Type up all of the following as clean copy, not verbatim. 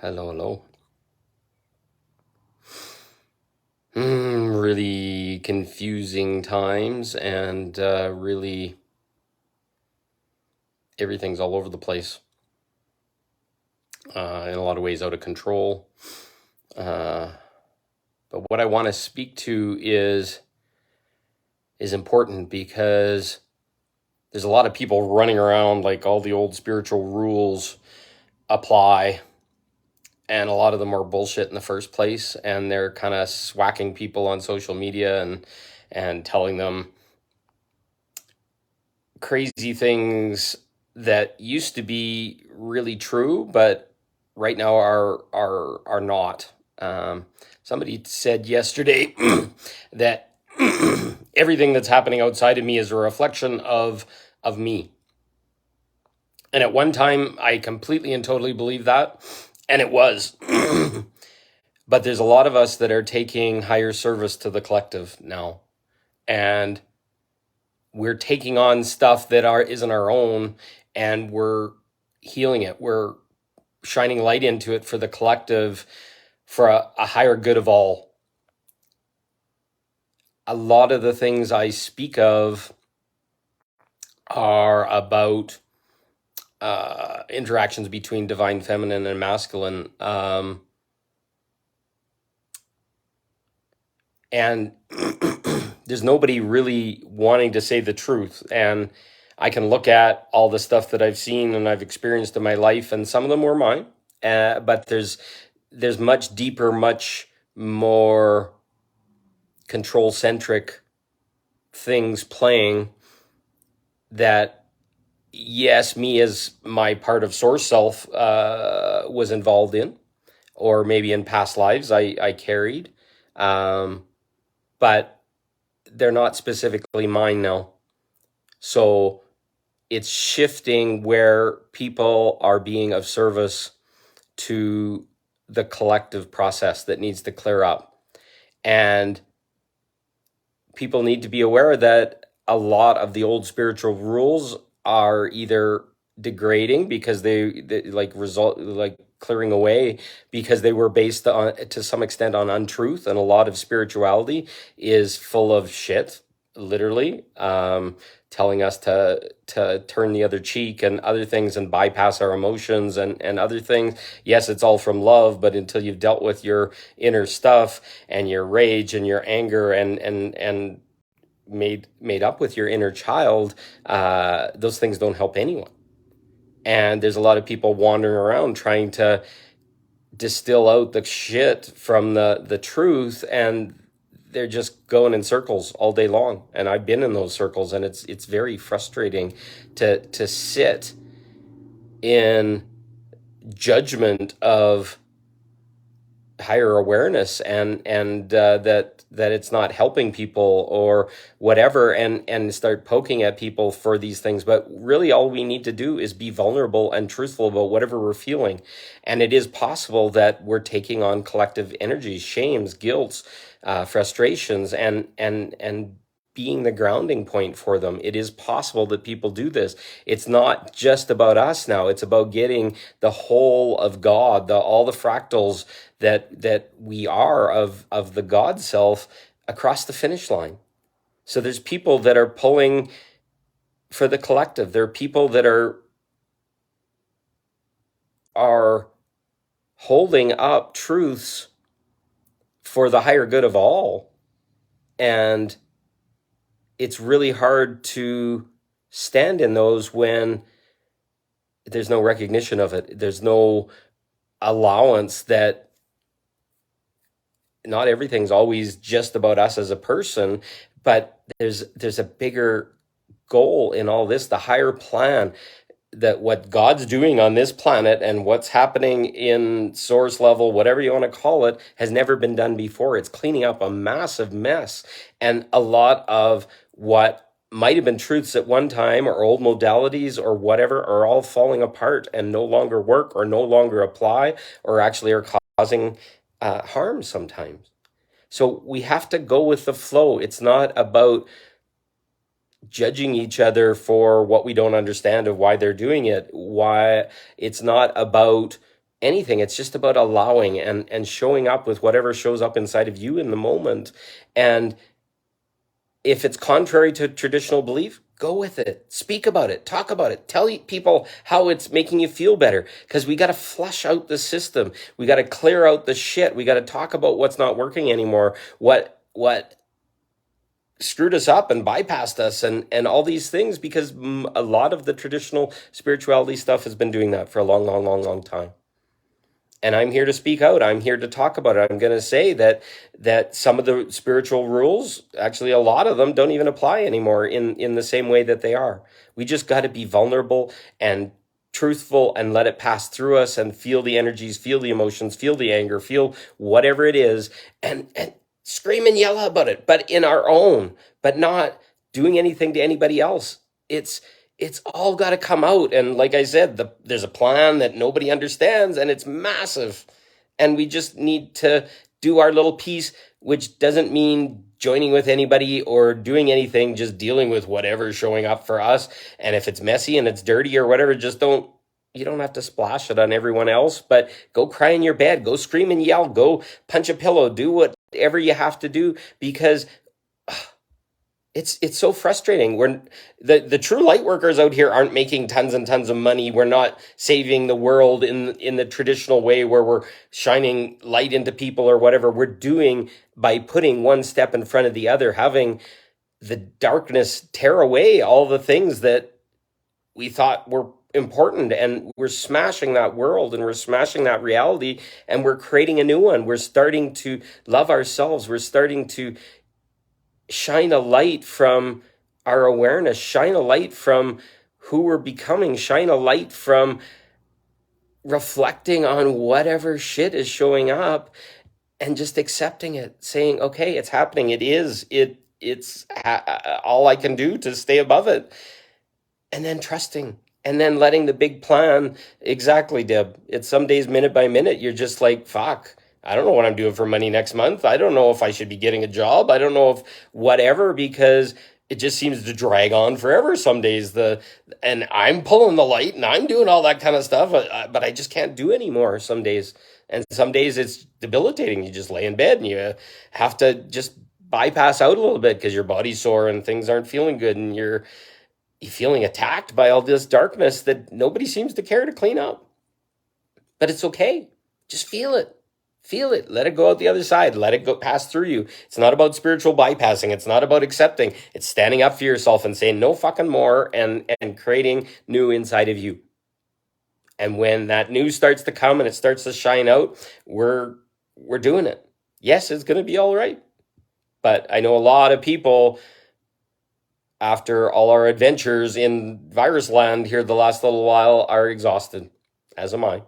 Hello, hello. Really confusing times, and really everything's all over the place. In a lot of ways, out of control. Uh, but what I want to speak to is important because there's a lot of people running around like all the old spiritual rules apply, and a lot of them are bullshit in the first place, and they're kind of swacking people on social media and telling them crazy things that used to be really true, but right now are not. Somebody said yesterday that everything that's happening outside of me is a reflection of me. And at one time, I completely and totally believed that, and it was. But there's a lot of us that are taking higher service to the collective now, and we're taking on stuff that isn't our own, and we're healing it. We're shining light into it for the collective, for a higher good of all. A lot of the things I speak of are about interactions between divine feminine and masculine, and there's nobody really wanting to say the truth. And I can look at all the stuff that I've seen and I've experienced in my life, and some of them were mine. But there's much deeper, much more control centric things playing that, yes, me as my part of source self was involved in, or maybe in past lives I carried. But they're not specifically mine now. So it's shifting where people are being of service to the collective process that needs to clear up. And people need to be aware that a lot of the old spiritual rules are either degrading because they like result like clearing away because they were based on, to some extent, on untruth, and a lot of spirituality is full of shit, literally, telling us to turn the other cheek and other things and bypass our emotions and other things. Yes, it's all from love, but until you've dealt with your inner stuff and your rage and your anger and made up with your inner child, those things don't help anyone. And there's a lot of people wandering around trying to distill out the shit from the truth, and they're just going in circles all day long. And I've been in those circles, and it's very frustrating to sit in judgment of higher awareness and that it's not helping people or whatever, and start poking at people for these things. But really all we need to do is be vulnerable and truthful about whatever we're feeling. And it is possible that we're taking on collective energies, shames, guilts, frustrations, and being the grounding point for them. It is possible that people do this. It's not just about us now. It's about getting the whole of God, all the fractals that we are of the God self across the finish line. So there's people that are pulling for the collective. There are people that are holding up truths for the higher good of all. And it's really hard to stand in those when there's no recognition of it. There's no allowance that not everything's always just about us as a person, but there's a bigger goal in all this, the higher plan, that what God's doing on this planet and what's happening in source level, whatever you want to call it, has never been done before. It's cleaning up a massive mess. And a lot of what might have been truths at one time or old modalities or whatever are all falling apart and no longer work or no longer apply, or actually are causing harm sometimes. So we have to go with the flow. It's not about judging each other for what we don't understand of why they're doing it. Why it's not about anything. It's just about allowing and showing up with whatever shows up inside of you in the moment. And if it's contrary to traditional belief, go with it. Speak about it. Talk about it. Tell people how it's making you feel better. Because we got to flush out the system. We got to clear out the shit. We got to talk about what's not working anymore. What screwed us up and bypassed us and all these things, because a lot of the traditional spirituality stuff has been doing that for a long time. And I'm here to speak out. I'm here to talk about it. I'm going to say that some of the spiritual rules, actually a lot of them, don't even apply anymore in the same way that they are. We just got to be vulnerable and truthful and let it pass through us and feel the energies, feel the emotions, feel the anger, feel whatever it is, and scream and yell about it, but in our own, but not doing anything to anybody else. It's all got to come out. And like I said, there's a plan that nobody understands, and it's massive. And we just need to do our little piece, which doesn't mean joining with anybody or doing anything, just dealing with whatever's showing up for us. And if it's messy and it's dirty or whatever, you don't have to splash it on everyone else, but go cry in your bed, go scream and yell, go punch a pillow, do whatever you have to do, because it's so frustrating. The true light workers out here aren't making tons and tons of money. We're not saving the world in the traditional way where we're shining light into people or whatever. We're doing by putting one step in front of the other, having the darkness tear away all the things that we thought were important, and we're smashing that world and we're smashing that reality, and we're creating a new one. We're starting to love ourselves. We're starting to shine a light from our awareness, shine a light from who we're becoming, shine a light from reflecting on whatever shit is showing up and just accepting it, saying, okay, it's happening. It's all I can do to stay above it. And then trusting, and then letting the big plan. Exactly, Deb. It's some days, minute by minute, you're just like, fuck, I don't know what I'm doing for money next month. I don't know if I should be getting a job. I don't know if whatever, because it just seems to drag on forever some days. And I'm pulling the light and I'm doing all that kind of stuff, but I just can't do anymore some days. And some days it's debilitating. You just lay in bed and you have to just bypass out a little bit because your body's sore and things aren't feeling good, and you're feeling attacked by all this darkness that nobody seems to care to clean up. But it's okay. Just feel it. Feel it. Let it go out the other side. Let it go pass through you. It's not about spiritual bypassing. It's not about accepting. It's standing up for yourself and saying no fucking more, and creating new inside of you. And when that new starts to come and it starts to shine out, we're doing it. Yes, it's going to be all right. But I know a lot of people, after all our adventures in virus land here the last little while, are exhausted, as am I.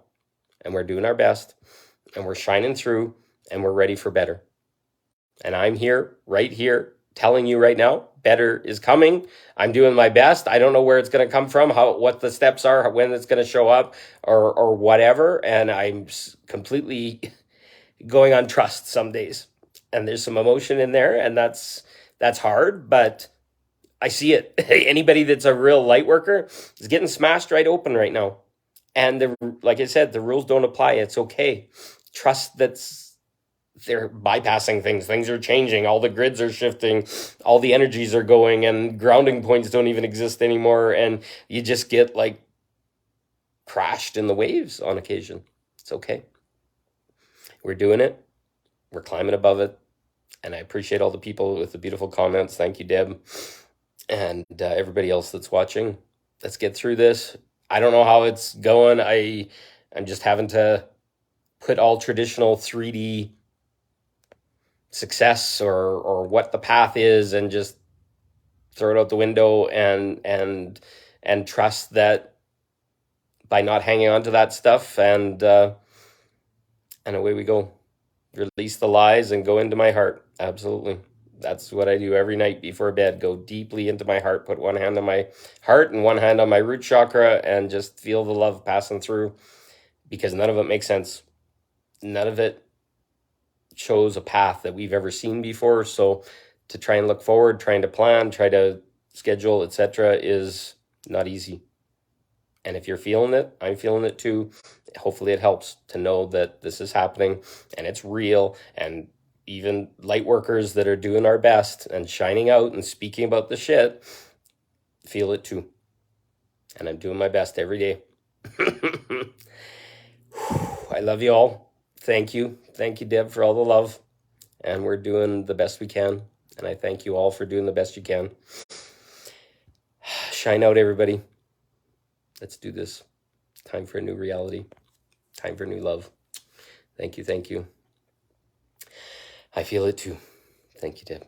And we're doing our best, and we're shining through, and we're ready for better. And I'm here, right here, telling you right now, better is coming. I'm doing my best. I don't know where it's going to come from, what the steps are, when it's going to show up, or whatever. And I'm completely going on trust some days. And there's some emotion in there, and that's hard, but I see it. Anybody that's a real light worker is getting smashed right open right now. And like I said, the rules don't apply. It's okay. Trust that they're bypassing things. Things are changing. All the grids are shifting. All the energies are going, and grounding points don't even exist anymore. And you just get like crashed in the waves on occasion. It's okay. We're doing it. We're climbing above it. And I appreciate all the people with the beautiful comments. Thank you, Deb. And everybody else that's watching. Let's get through this. I don't know how it's going. I'm just having to put all traditional 3D success or what the path is, and just throw it out the window and trust that by not hanging on to that stuff, and away we go. Release the lies and go into my heart. Absolutely. That's what I do every night before bed. Go deeply into my heart, put one hand on my heart and one hand on my root chakra, and just feel the love passing through, because none of it makes sense. None of it shows a path that we've ever seen before. So to try and look forward, trying to plan, try to schedule, etc., is not easy. And if you're feeling it, I'm feeling it too. Hopefully, it helps to know that this is happening and it's real. And even light workers that are doing our best and shining out and speaking about the shit feel it too. And I'm doing my best every day. I love you all. Thank you. Thank you, Deb, for all the love. And we're doing the best we can. And I thank you all for doing the best you can. Shine out, everybody. Let's do this. Time for a new reality. Time for new love. Thank you. Thank you. I feel it too. Thank you, Deb.